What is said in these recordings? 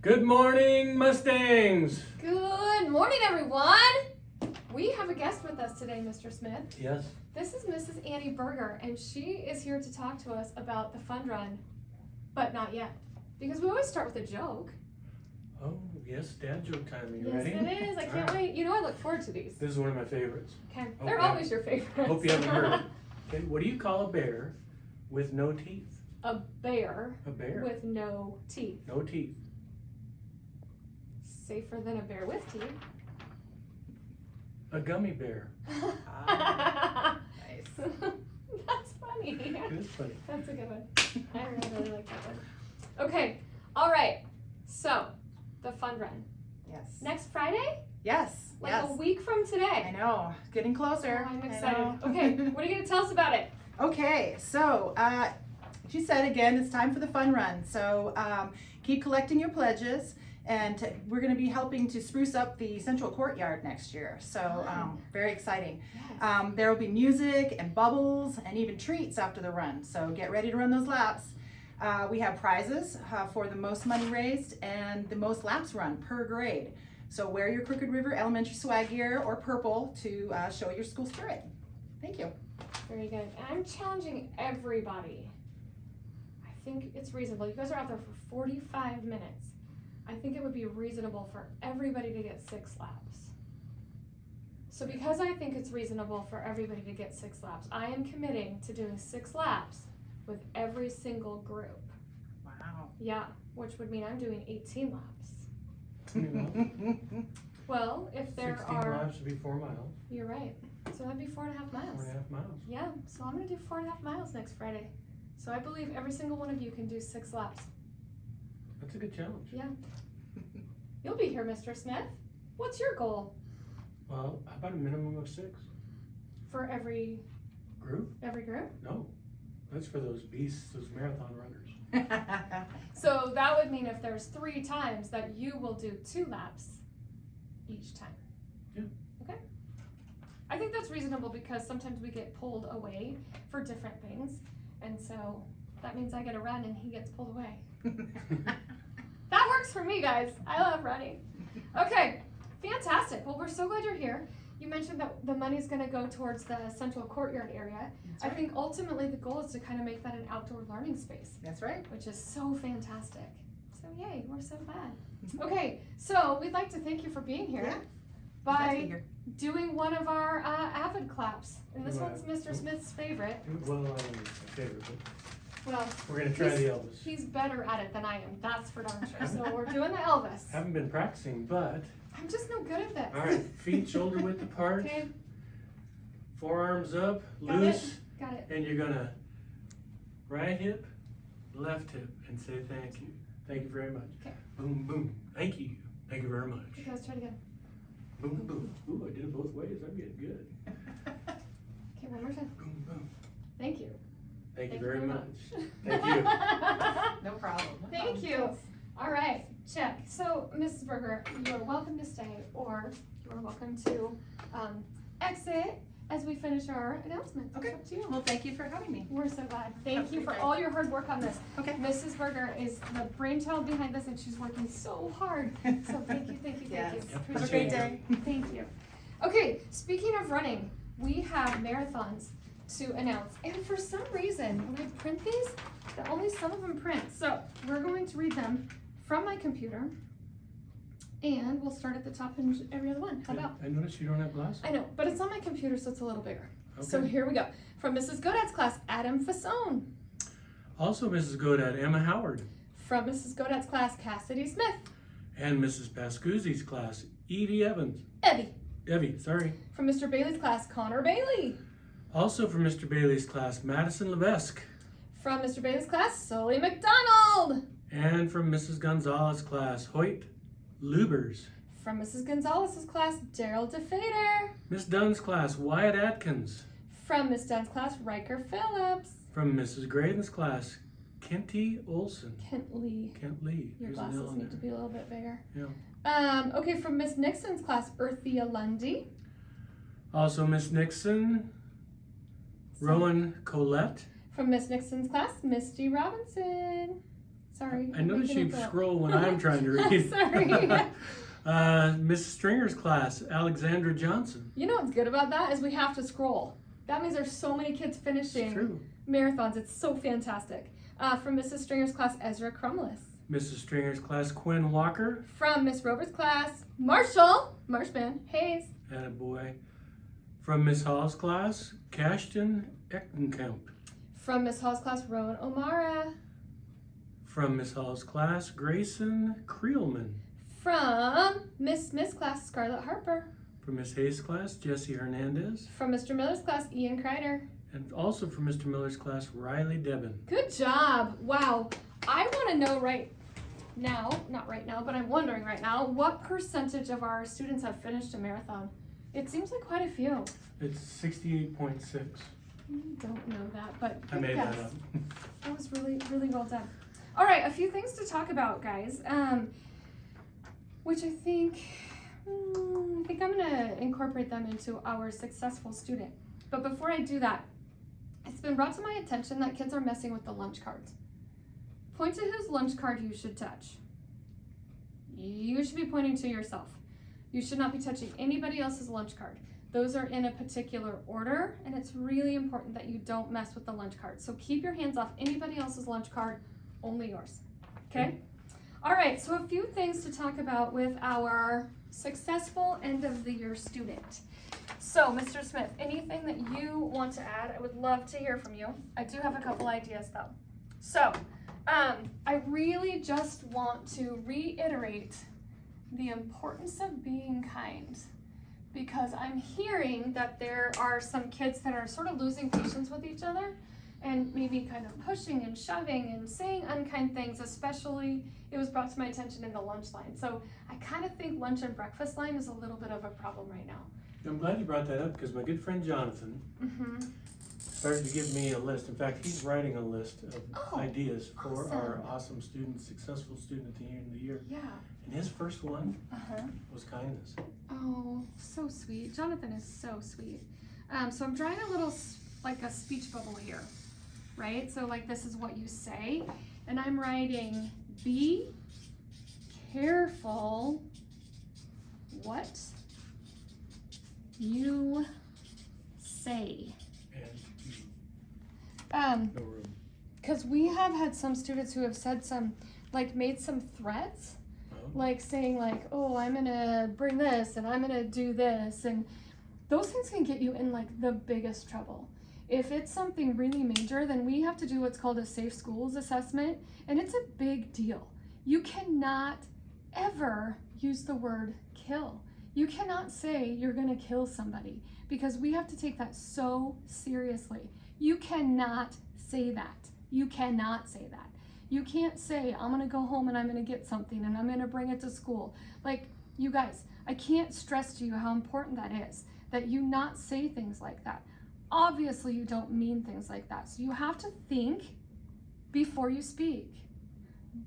Good morning, Mustangs! Good morning, everyone! We have a guest with us today, Mr. Smith. Yes. This is Mrs. Annie Berger, and she is here to talk to us about the fun run, but not yet. Because we always start with a joke. Oh, yes, dad joke time. Are you Yes, ready? it is. I can't wait. You know, I look forward to these. This is one of my favorites. Okay. They're always your favorites. Hope you haven't heard it. Okay, what do you call a bear with no teeth? A bear. A bear. With no teeth. No teeth. Safer than a bear with teeth. A gummy bear. Nice. That's funny. It is funny. That's a good one. I really like that one. Okay. All right. So, the fun run. Yes. Next Friday? Yes. Like yes. a week from today. I know. Getting closer. Oh, I'm I excited. know. Okay. What are you going to tell us about it? Okay. So, she said again, it's time for the fun run. So, keep collecting your pledges. And we're going to be helping to spruce up the central courtyard next year. So, very exciting. Yes. There will be music and bubbles and even treats after the run. So, get ready to run those laps. We have prizes for the most money raised and the most laps run per grade. So, wear your Crooked River Elementary swag gear or purple to show your school spirit. Thank you. Very good. And I'm challenging everybody. I think it's reasonable. You guys are out there for 45 minutes. I think it would be reasonable for everybody to get 6 laps. So because I think it's reasonable for everybody to get 6 laps, I am committing to doing 6 laps with every single group. Wow. Yeah, which would mean I'm doing 18 laps. Well, Well, if there 16 are, laps would be 4 miles. you're right. So that'd be 4.5 miles. 4.5 miles. Yeah, so I'm gonna do 4.5 miles next Friday. So I believe every single one of you can do 6 laps. That's a good challenge. Yeah. You'll be here, Mr. Smith. What's your goal Well, how about a minimum of 6? for every Group? group? No. That's for those beasts, those marathon runners. So that would mean if there's 3 times that you will do 2 laps each time. Yeah. Okay. I think that's reasonable because sometimes we get pulled away for different things. And so that means I get a run and he gets pulled away. That works for me, guys. I love running. Okay, fantastic. Well, we're so glad you're here. You mentioned that the money's going to go towards the central courtyard area. That's I right. think ultimately the goal is to kind of make that an outdoor learning space, That's right. which is so fantastic. So yay, we're so glad. Okay, so we'd like to thank you for being here Yeah. by doing one of our avid claps. And this Right. one's Mr. Smith's favorite. Well, I don't know if it's my favorite, but Well, we're going to try the Elvis. he's better at it than I am, that's for darn sure. So we're doing the Elvis. Haven't been practicing, but I'm just no good at this. all right, feet shoulder width apart, Okay, forearms up, got loose, it, got it. and you're gonna right hip, left hip, and say thank you. Thank you very much. Okay. Boom, boom. Thank you. Thank you very much. Okay, let's try it again. Boom, boom. Ooh, I did it both ways. I'm getting good. Okay, one more time. Boom, boom. Thank you. Thank you very much. Thank Thank you. No problem. Thank you. All right, check. So, Mrs. Berger, you're welcome to stay, or you're welcome to exit as we finish our announcements. Okay. It's up to you. Well, thank you for having me. We're so glad. Thank you Have a for great all your hard work on this. Okay. Mrs. Berger is the brainchild behind this, and she's working so hard. So thank you, thank you, thank Yes. you. Yep, Have a Appreciate great it. day. Thank you. Okay, speaking of running, we have marathons to announce. And for some reason, when I print these, only some of them print. So we're going to read them from my computer. And we'll start at the top in every other one. How about? I noticed you don't have glasses. I know, but it's on my computer, so it's a little bigger. So Okay. here we go. From Mrs. Godad's class, Adam Fasone. Also, Mrs. Godad, Emma Howard. From Mrs. Godad's class, Cassidy Smith. And Mrs. Pascuzzi's class, Edie Evans. Evie, sorry. From Mr. Bailey's class, Connor Bailey. Also from Mr. Bailey's class, Madison Levesque. From Mr. Bailey's class, Sully McDonald. And from Mrs. Gonzalez's class, Hoyt Lubers. From Mrs. Gonzalez's class, Daryl DeFader. Miss Dunn's class, Wyatt Atkins. From Miss Dunn's class, Riker Phillips. From Mrs. Graydon's class, Kenty Olson. Kent Lee. Kent Lee. Your There's an L glasses in need to there. be a little bit bigger. Yeah. Okay, from Miss Nixon's class, Earthia Lundy. Also Miss Nixon, Rowan Colette. From Miss Nixon's class, Misty Robinson. Sorry. I notice making you it go up. scroll when I'm trying to read. Sorry. Mrs. Stringer's class, Alexandra Johnson. You know what's good about that is we have to scroll. That means there's so many kids It's finishing true. marathons. It's so fantastic. From Mrs. Stringer's class, Ezra Crumless. Mrs. Stringer's class, Quinn Walker. From Miss Roberts' class, Marshman Hayes. Attaboy. From Miss Hall's class, Cashton Eckenkamp. From Miss Hall's class, Rowan O'Mara. From Miss Hall's class, Grayson Creelman. From Miss Smith's class, Scarlett Harper. From Miss Hayes' class, Jesse Hernandez. From Mr. Miller's class, Ian Kreider. And also from Mr. Miller's class, Riley Debin. Good job. Wow. I want to know right now, not right now, but I'm wondering right now, what percentage of our students have finished a marathon? It seems like quite a few. It's 68.6. Don't know that, but I good made guess. that up. That was really, really well done. All right, a few things to talk about, guys. Which I think I'm gonna incorporate them into our successful student. But before I do that, it's been brought to my attention that kids are messing with the lunch cards. Point to whose lunch card you should touch. You should be pointing to yourself. You should not be touching anybody else's lunch card. Those are in a particular order, and it's really important that you don't mess with the lunch card. So keep your hands off anybody else's lunch card, only yours. Okay? All right, so a few things to talk about with our successful end of the year student. So, Mr. Smith, anything that you want to add? I would love to hear from you. I do have a couple ideas though. So, I really just want to reiterate the importance of being kind, because I'm hearing that there are some kids that are sort of losing patience with each other and maybe kind of pushing and shoving and saying unkind things, especially it was brought to my attention in the lunch line. So I kind of think lunch and breakfast line is a little bit of a problem right now. I'm glad you brought that up because my good friend Jonathan started to give me a list. In fact, he's writing a list of ideas for our awesome student, successful student at the end of the year. Yeah. And his first one was kindness. Oh, so sweet. Jonathan is so sweet. So I'm drawing a little, like a speech bubble here, right? So like this is what you say. And I'm writing, be careful what you say. And no room. Because we have had some students who have said some, like made some threats, like saying like, oh, I'm gonna bring this and I'm gonna do this, and those things can get you in like the biggest trouble. If it's something really major, then we have to do what's called a safe schools assessment, and it's a big deal. You cannot ever use the word kill. You cannot say you're gonna kill somebody, because we have to take that so seriously. You cannot say that. You cannot say that. You can't say, I'm gonna go home and I'm gonna get something and I'm gonna bring it to school. Like, you guys, I can't stress to you how important that is, that you not say things like that. Obviously, you don't mean things like that. So you have to think before you speak.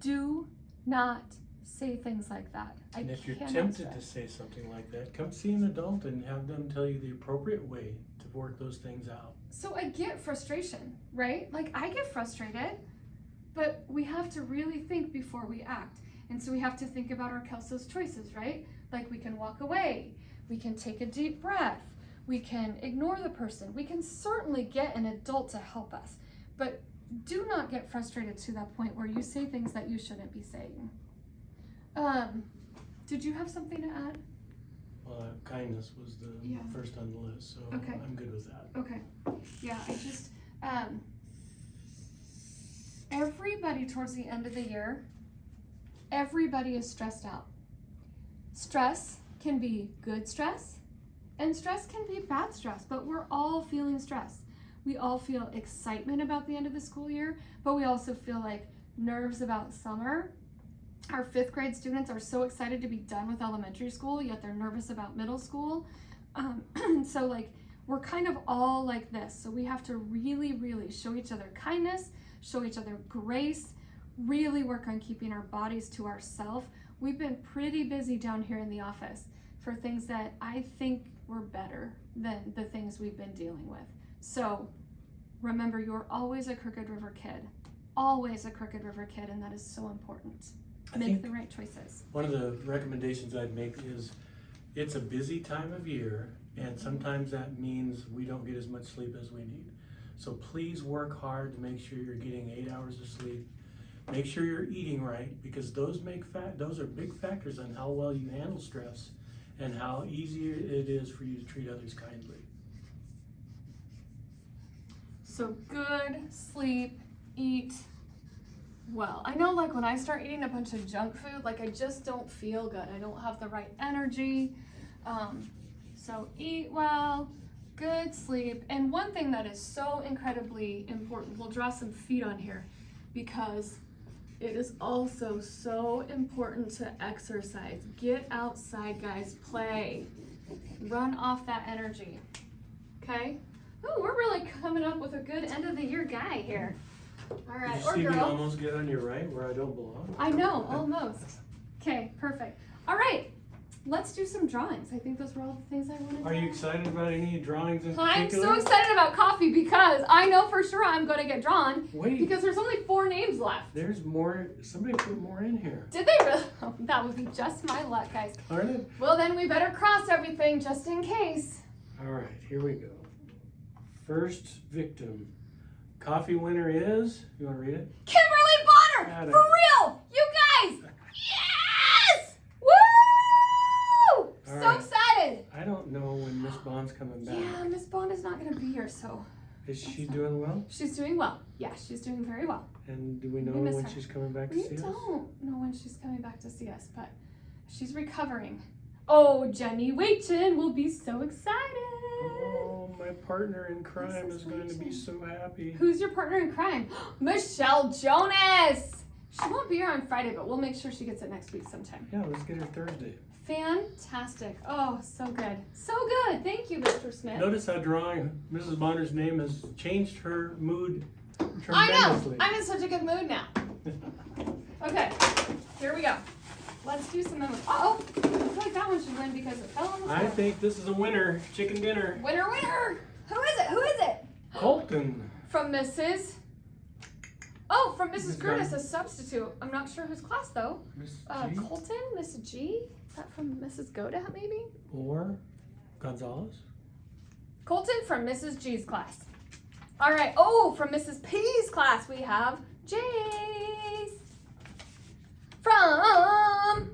Do not say things like that. And if you're tempted to say something like that, come see an adult and have them tell you the appropriate way to work those things out. So I get frustration, right? Like I get frustrated, but we have to really think before we act. And so we have to think about our Kelso's choices, right? Like we can walk away, we can take a deep breath, we can ignore the person, we can certainly get an adult to help us, but do not get frustrated to that point where you say things that you shouldn't be saying. Did you have something to add? Well, kindness was the first on the list, so Okay. I'm good with that. Okay. Yeah, I just, everybody towards the end of the year, everybody is stressed out. Stress can be good stress, and stress can be bad stress, but we're all feeling stress. We all feel excitement about the end of the school year, but we also feel like nerves about summer. Our 5th grade students are so excited to be done with elementary school, yet they're nervous about middle school. So like, we're kind of all like this. So we have to really, really show each other kindness, show each other grace, really work on keeping our bodies to ourselves. We've been pretty busy down here in the office for things that I think were better than the things we've been dealing with. So remember, you're always a Crooked River kid. always a Crooked River kid, and that is so important. Make the right choices. One of the recommendations I'd make is it's a busy time of year, and sometimes that means we don't get as much sleep as we need. So please work hard to make sure you're getting 8 hours of sleep. Make sure you're eating right, because those are big factors on how well you handle stress and how easy it is for you to treat others kindly. So good sleep, eat well. I know, like, when I start eating a bunch of junk food, like, I just don't feel good. I don't have the right energy. So eat well, good sleep. And one thing that is so incredibly important, we'll draw some feet on here, because it is also so important to exercise. Get outside, guys, play. Run off that energy, okay? Oh, we're really coming up with a good end of the year guy here. All right, Did you see me almost get on your right where I don't belong? I know, almost. Okay, perfect. All right, let's do some drawings. I think those were all the things I wanted to Are you excited about any drawings in particular? I'm so excited about coffee because I know for sure I'm going to get drawn. Wait. Because there's only 4 names left. There's more. Somebody put more in here. Did they really? Oh, that would be just my luck, guys. Darn it. Well, then we better cross everything just in case. All right, here we go. First victim. Coffee winner is, you want to read it? Kimberly Bonner! Got it. For real! You guys! Yes! Woo! All So right. excited! I don't know when Miss Bond's coming back. Yeah, Miss Bond is not going to be here, so. Is she doing well? She's doing well. Yeah, she's doing very well. And do we know We miss when her. she's coming back to We see us? don't know when she's coming back to see us, but she's recovering. Oh, Jenny Waitin will be so excited. Oh, my partner in crime Mrs. is going to be Waitin. so happy. Who's your partner in crime? Michelle Jonas. She won't be here on Friday, but we'll make sure she gets it next week sometime. Yeah, let's get her Thursday. Fantastic. Oh, so good. So good. Thank you, Mr. Smith. Notice how drawing Mrs. Bonner's name has changed her mood I tremendously. know. I'm in such a good mood now. Okay, here we go. Let's do some memory. Uh-oh. I feel like that one should win because it fell on the floor. I think this is a winner. Chicken dinner. Winner, winner. Who is it? Who is it? Colton. From Mrs. Oh, from Mrs. Mrs. Curtis, Gunn. a substitute. I'm not sure whose class though. Miss G Colton, Miss G. Is that from Mrs. Godat maybe? or Gonzalez. Colton from Mrs. G's class. All right. Oh, from Mrs. P's class we have Jace. From,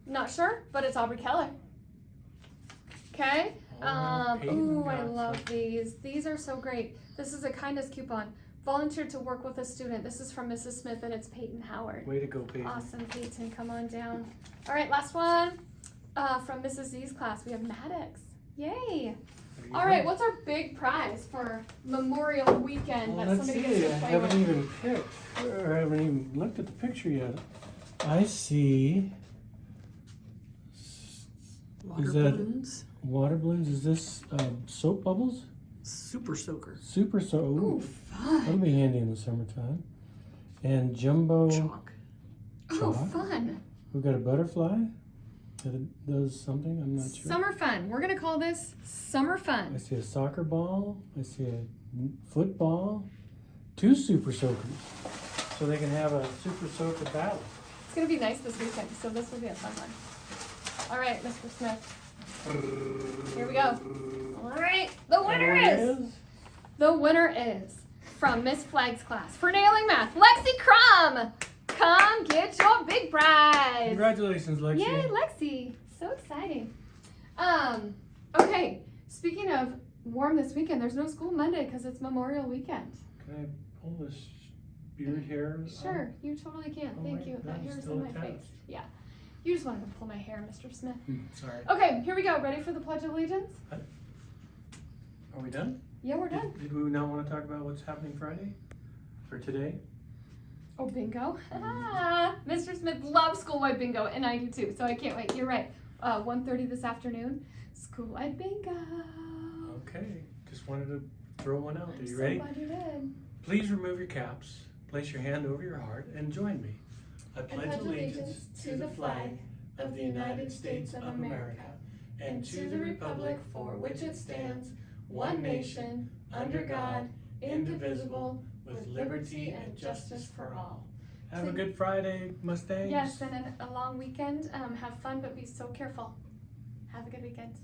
not sure, but it's Aubrey Keller. Okay. Peyton Ooh, I got love some. these. These are so great. This is a kindness coupon. Volunteered to work with a student. This is from Mrs. Smith and it's Peyton Howard. Way to go, Peyton. Awesome, Peyton. Come on down. All right, last one. From Mrs. Z's class, we have Maddox. Yay. There you All right, go. what's our big prize for Memorial Weekend Well, that let's somebody see. gets I to play haven't with? even picked, or I haven't even looked at the picture yet. I see. Water Is that balloons. water balloons? Is this soap bubbles? Super soaker. Super soap. Ooh, That'll fun. be handy in the summertime. And jumbo Chalk. Oh, chalk. fun. We've got a butterfly that does something. I'm not sure. Summer fun. We're going to call this Summer I Fun. see a soccer ball. I see a football. 2 super soakers. So they can have a super soaker battle. It's going to be nice this weekend, so this will be a fun one. All right, Mr. Smith. Here we go. All right, the winner is. The winner is from Miss Flagg's class for nailing math, Lexi Crum. Come get your big prize. Congratulations, Lexi. Yay, Lexi. So exciting. Okay, speaking of warm this weekend, there's no school Monday because it's Memorial Weekend. Can I pull this beard hair? Sure, you totally can. Oh, Thank wait, you. That that's hair is still in my attached. face. Yeah. You just wanted to pull my hair, Mr. Smith. Sorry. Okay, here we go. Ready for the Pledge of Allegiance? Are we done? Yeah, we're done. Did we not want to talk about what's happening Friday? Or today? Oh, bingo. Mr. Smith loves school-wide bingo, and I do too, so I can't wait. You're right. 1:30 this afternoon, school-wide bingo. Okay. Just wanted to throw one out. Are I'm you so ready? glad you did. Please remove your caps, place your hand over your heart, and join me. I pledge allegiance to the flag of the United States of America and to the republic for which it stands, one nation, under God, indivisible, with liberty and justice for all. Have a good Friday, Mustangs. Yes, and a long weekend. Have fun, but be so careful. Have a good weekend.